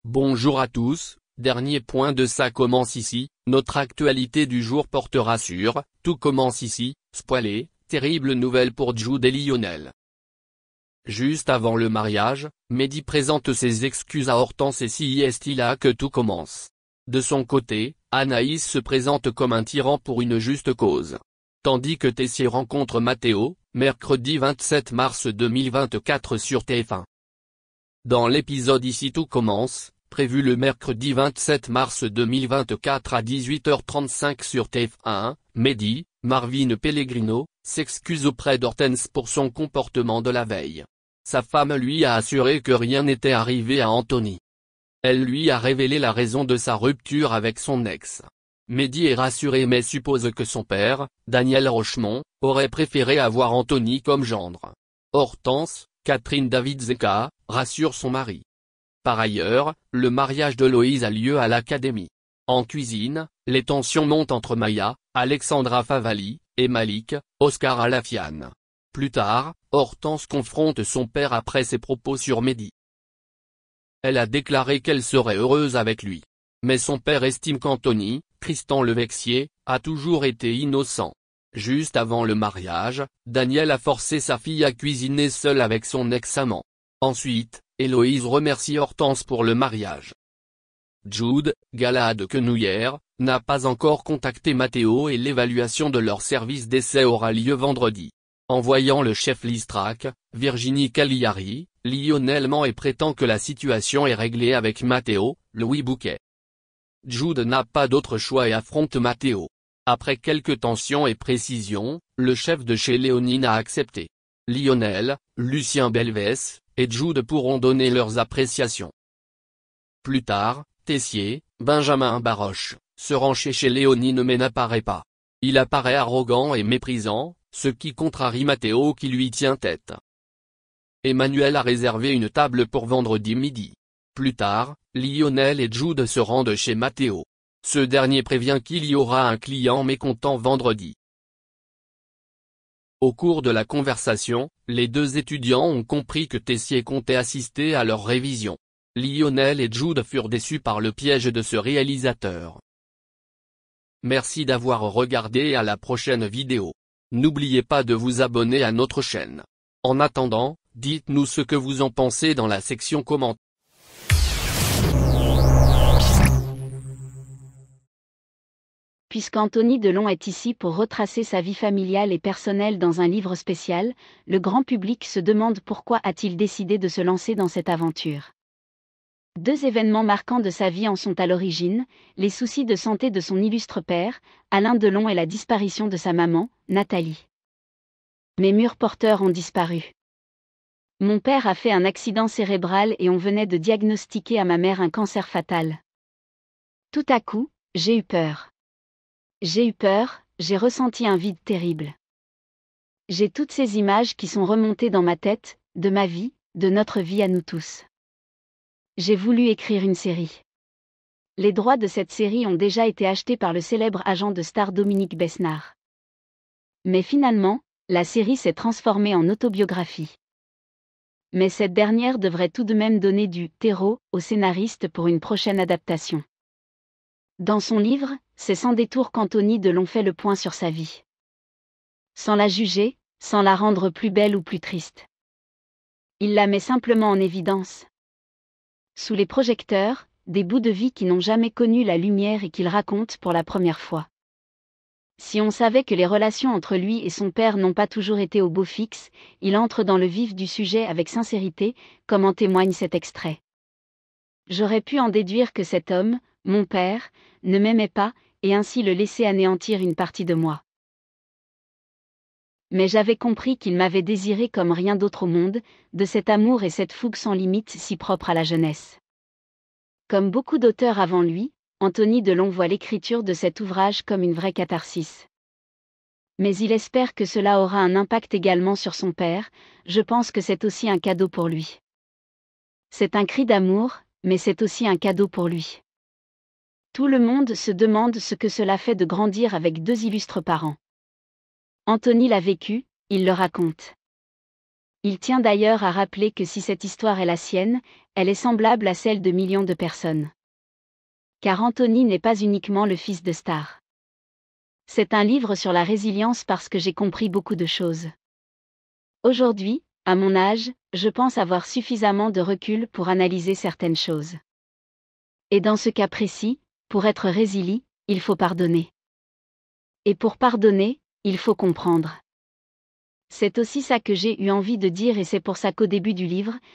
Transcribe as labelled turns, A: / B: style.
A: Bonjour à tous, dernier point de Ça commence ici, notre actualité du jour portera sur « Tout commence ici », spoilé, terrible nouvelle pour Jude et Lionel. Juste avant le mariage, Mehdi présente ses excuses à Hortense et si est-il là que tout commence. De son côté, Anaïs se présente comme un tyran pour une juste cause. Tandis que Tessier rencontre Matteo, mercredi 27 mars 2024 sur TF1. Dans l'épisode Ici tout commence, prévu le mercredi 27 mars 2024 à 18h35 sur TF1, Mehdi, Marvin Pellegrino, s'excuse auprès d'Hortense pour son comportement de la veille. Sa femme lui a assuré que rien n'était arrivé à Anthony. Elle lui a révélé la raison de sa rupture avec son ex. Mehdi est rassuré mais suppose que son père, Daniel Rochemont, aurait préféré avoir Anthony comme gendre. Hortense, Catherine David-Zeka, rassure son mari. Par ailleurs, le mariage de Loïse a lieu à l'académie. En cuisine, les tensions montent entre Maya, Alexandra Favali, et Malik, Oscar Alafian. Plus tard, Hortense confronte son père après ses propos sur Mehdi. Elle a déclaré qu'elle serait heureuse avec lui. Mais son père estime qu'Anthony, Tristan Levexier, a toujours été innocent. Juste avant le mariage, Daniel a forcé sa fille à cuisiner seule avec son ex-amant. Ensuite, Héloïse remercie Hortense pour le mariage. Jude, Galahad Quenouillère, n'a pas encore contacté Matteo et l'évaluation de leur service d'essai aura lieu vendredi. En voyant le chef Listrac, Virginie Cagliari, Lionel ment et prétend que la situation est réglée avec Matteo, Louis Bouquet. Jude n'a pas d'autre choix et affronte Matteo. Après quelques tensions et précisions, le chef de chez Léonine a accepté. Lionel, Lucien Belvès, et Jude pourront donner leurs appréciations. Plus tard, Tessier, Benjamin Baroche, se rend chez Léonine mais n'apparaît pas. Il apparaît arrogant et méprisant, ce qui contrarie Matteo qui lui tient tête. Emmanuel a réservé une table pour vendredi midi. Plus tard, Lionel et Jude se rendent chez Matteo. Ce dernier prévient qu'il y aura un client mécontent vendredi. Au cours de la conversation, les deux étudiants ont compris que Tessier comptait assister à leur révision. Lionel et Jude furent déçus par le piège de ce réalisateur. Merci d'avoir regardé et à la prochaine vidéo. N'oubliez pas de vous abonner à notre chaîne. En attendant, dites-nous ce que vous en pensez dans la section commentaires.
B: Puisqu'Anthony Delon est ici pour retracer sa vie familiale et personnelle dans un livre spécial, le grand public se demande pourquoi a-t-il décidé de se lancer dans cette aventure. Deux événements marquants de sa vie en sont à l'origine, les soucis de santé de son illustre père, Alain Delon et la disparition de sa maman, Nathalie. Mes murs porteurs ont disparu. Mon père a fait un accident cérébral et on venait de diagnostiquer à ma mère un cancer fatal. Tout à coup, j'ai eu peur. J'ai eu peur, j'ai ressenti un vide terrible. J'ai toutes ces images qui sont remontées dans ma tête, de ma vie, de notre vie à nous tous. J'ai voulu écrire une série. Les droits de cette série ont déjà été achetés par le célèbre agent de star Dominique Besnard. Mais finalement, la série s'est transformée en autobiographie. Mais cette dernière devrait tout de même donner du terreau au scénariste pour une prochaine adaptation. Dans son livre, c'est sans détour qu'Anthony Delon fait le point sur sa vie. Sans la juger, sans la rendre plus belle ou plus triste. Il la met simplement en évidence. Sous les projecteurs, des bouts de vie qui n'ont jamais connu la lumière et qu'il raconte pour la première fois. Si on savait que les relations entre lui et son père n'ont pas toujours été au beau fixe, il entre dans le vif du sujet avec sincérité, comme en témoigne cet extrait. J'aurais pu en déduire que cet homme, mon père, ne m'aimait pas, et ainsi le laisser anéantir une partie de moi. Mais j'avais compris qu'il m'avait désiré comme rien d'autre au monde, de cet amour et cette fougue sans limite si propre à la jeunesse. Comme beaucoup d'auteurs avant lui, Anthony Delon voit l'écriture de cet ouvrage comme une vraie catharsis. Mais il espère que cela aura un impact également sur son père, je pense que c'est aussi un cadeau pour lui. C'est un cri d'amour, mais c'est aussi un cadeau pour lui. Tout le monde se demande ce que cela fait de grandir avec deux illustres parents. Anthony l'a vécu, il le raconte. Il tient d'ailleurs à rappeler que si cette histoire est la sienne, elle est semblable à celle de millions de personnes. Car Anthony n'est pas uniquement le fils de star. C'est un livre sur la résilience parce que j'ai compris beaucoup de choses. Aujourd'hui, à mon âge, je pense avoir suffisamment de recul pour analyser certaines choses. Et dans ce cas précis, pour être résilient, il faut pardonner. Et pour pardonner, il faut comprendre. C'est aussi ça que j'ai eu envie de dire et c'est pour ça qu'au début du livre,